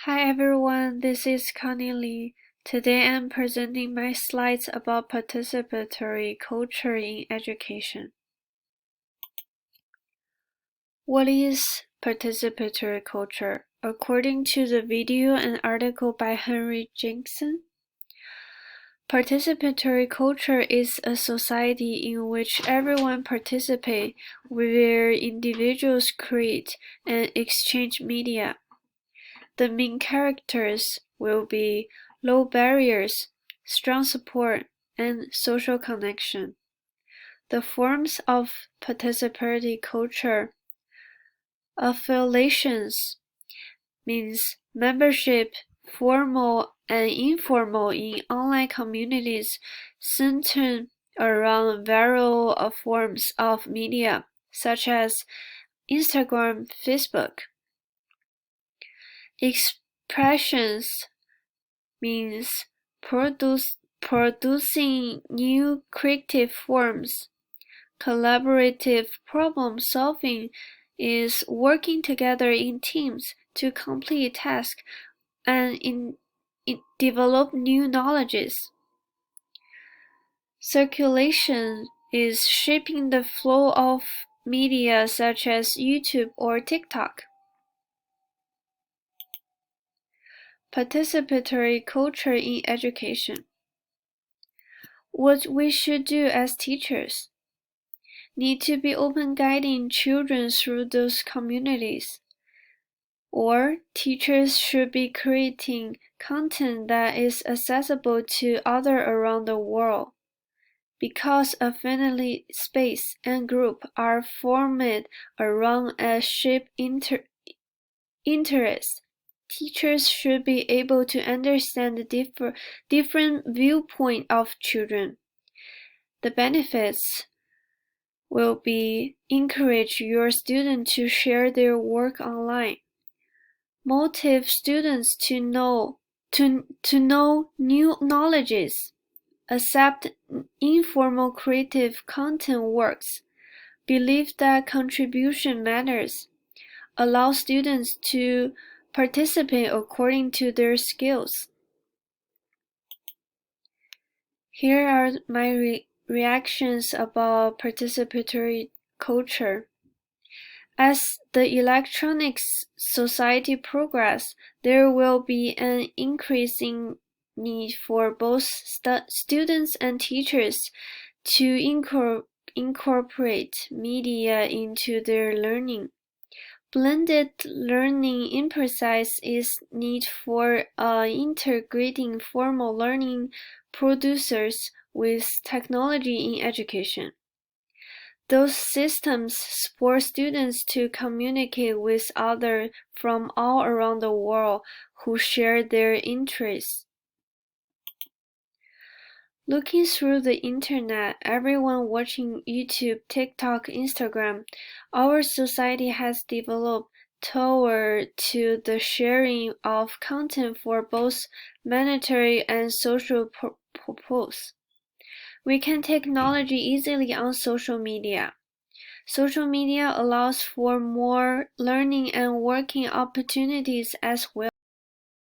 Hi everyone, this is Connie Lee. Today I'm presenting my slides about participatory culture in education. What is participatory culture? According to the video and article by Henry Jackson, participatory culture is a society in which everyone participates, where individuals create and exchange media. The main characters will be low barriers, strong support, and social connection. The forms of participatory culture: affiliations means membership, formal and informal, in online communities centered around various forms of media, such as Instagram, Facebook. Expressions means producing new creative forms. Collaborative problem solving is working together in teams to complete tasks and develop new knowledges. Circulation is shaping the flow of media such as YouTube or TikTok. Participatory culture in education. What we should do as teachers: need to be open, guiding children through those communities. Or teachers should be creating content that is accessible to others around the world. Because affinity space and group are formed around a shared interest, teachers should be able to understand the different viewpoint of children. The benefits will be: encourage your students to share their work online, motivate students to know new knowledges, accept informal creative content works, believe that contribution matters, allow students to participate according to their skills. Here are my reactions about participatory culture. As the electronics society progresses, there will be an increasing need for both students and teachers to incorporate media into their learning. Blended learning emphasizes need for integrating formal learning producers with technology in education. Those systems support students to communicate with others from all around the world who share their interests. Looking through the internet, everyone watching YouTube, TikTok, Instagram, our society has developed toward to the sharing of content for both monetary and social purpose. We can take knowledge easily on social media. Social media allows for more learning and working opportunities as well.